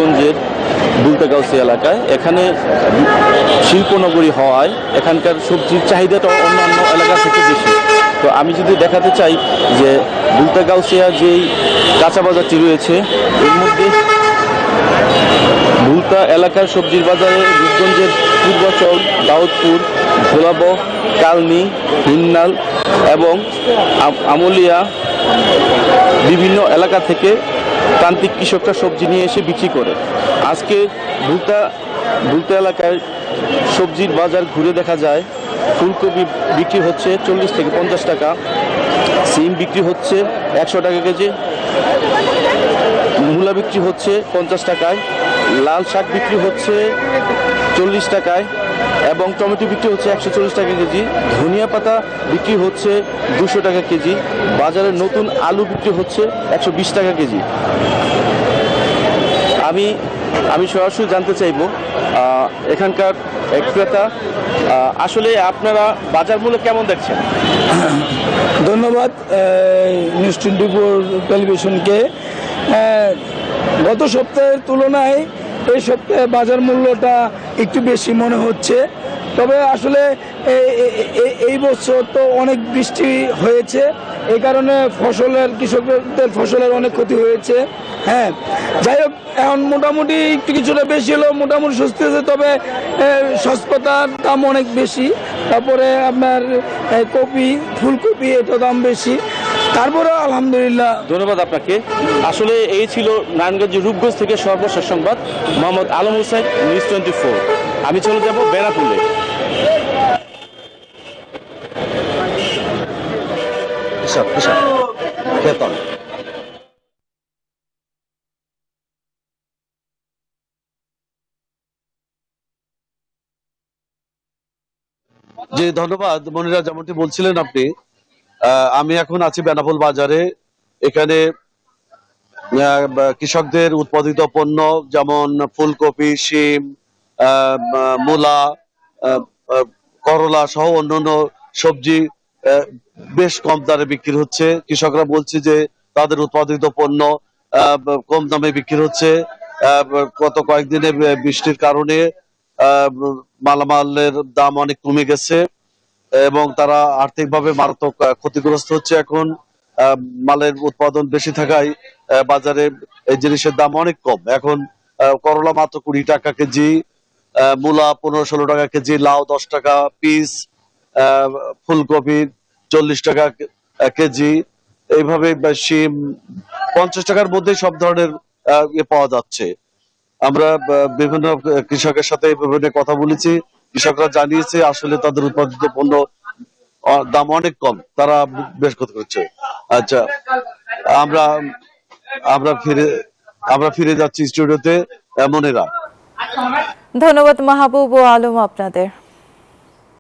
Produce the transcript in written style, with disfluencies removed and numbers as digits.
রূপগঞ্জের বুলতাগাউসি এলাকায়। এখানে শিল্পনগরী হওয়ায় এখানকার সবজির চাহিদাটা অন্যান্য এলাকা থেকে বেশি। তো আমি যদি দেখাতে চাই যে বুলতাগাউসিয়া যেই কাঁচা বাজারটি রয়েছে, এর মধ্যে বুলতা এলাকার সবজির বাজারে রূপগঞ্জের পূর্বাচল, দাউদপুর, ভোলাবহ, কালনী, হিন্নাল এবং আমলিয়া বিভিন্ন এলাকা থেকে প্রান্তিক কৃষকরা সবজি নিয়ে এসে বিক্রি করে। আজকে বুলতা এলাকায় সবজির বাজার ঘুরে দেখা যায় ফুলকপি বিক্রি হচ্ছে 40 থেকে 50 টাকা, সিম বিক্রি হচ্ছে 100 টাকা কেজি, মূলা বিক্রি হচ্ছে 50 টাকায়, লাল শাক বিক্রি হচ্ছে 40 টাকায় এবং টমেটো বিক্রি হচ্ছে 140 টাকা কেজি, ধনিয়া পাতা বিক্রি হচ্ছে 200 টাকা কেজি, বাজারে নতুন আলু বিক্রি হচ্ছে 120 টাকা কেজি। আমি সরাসরি জানতে চাইব এখানকার ক্রেতা আসলে আপনারা বাজার মূল্য কেমন দেখছেন? ধন্যবাদ নিউজ 24 টেলিভিশনকে। গত সপ্তাহের তুলনায় এই সপ্তাহে বাজার মূল্যটা একটু বেশি মনে হচ্ছে। তবে আসলে এই বছর তো অনেক বৃষ্টি হয়েছে, এই কারণে কৃষকদের ফসলের অনেক ক্ষতি হয়েছে। হ্যাঁ, যাই হোক, এখন মোটামুটি একটু কিছুটা বেশি হলেও মোটামুটি সস্তি হয়েছে। তবে সস্তার দাম অনেক বেশি। তারপরে আপনার কপি, ফুলকপি, এটা দাম বেশি। তারপরে আলহামদুলিল্লাহ। ধন্যবাদ আপনাকে। আসলে এই ছিল নারায়ণগঞ্জের রূপগঞ্জ থেকে সর্বশেষ সংবাদ। মোহাম্মদ আলম হোসেন, নিউজ 24। আমি চলে যাব বেনাপুলে। জি ধন্যবাদ মনিরা, যেমনটি বলছিলেন আপনি। আমি এখন আছি বেনাপোল বাজারে। এখানে কৃষকদের উৎপাদিত পণ্য যেমন ফুলকপি, শিম, মূলা, করলা সহ অন্যান্য সবজি বেশ কম দরে বিক্রি হচ্ছে। কৃষকরা বলছে যে তাদের উৎপাদিত পণ্য কম দামে বিক্রি হচ্ছে। গত কয়েকদিনে বৃষ্টির কারণে মালামালের দাম অনেক কমে গেছে এবং তারা আর্থিকভাবে মারাত্মক ক্ষতিগ্রস্ত হচ্ছে। এখন মালের উৎপাদন বেশি থাকায় বাজারে এই জিনিসের দাম অনেক কম। এখন করলা মাত্র 20 টাকা কেজি, মূলা 15-16 টাকা কেজি, লাউ 10 টাকা পিস, ফুলকপি 40 টাকা কেজি, এইভাবে শিম 50 টাকার মধ্যে সব ধরনের পাওয়া যাচ্ছে। আমরা বিভিন্ন কৃষকের সাথে বিভিন্ন কথা বলেছি। কৃষকরা জানিয়েছে আসলে তাদের উৎপাদিত পণ্য দাম অনেক কম, তারা বেশ ক্ষতি করছে। আচ্ছা, আমরা ফিরে যাচ্ছি স্টুডিওতে। মনিরা, ধন্যবাদ মাহবুব ও আলম আপনাদের।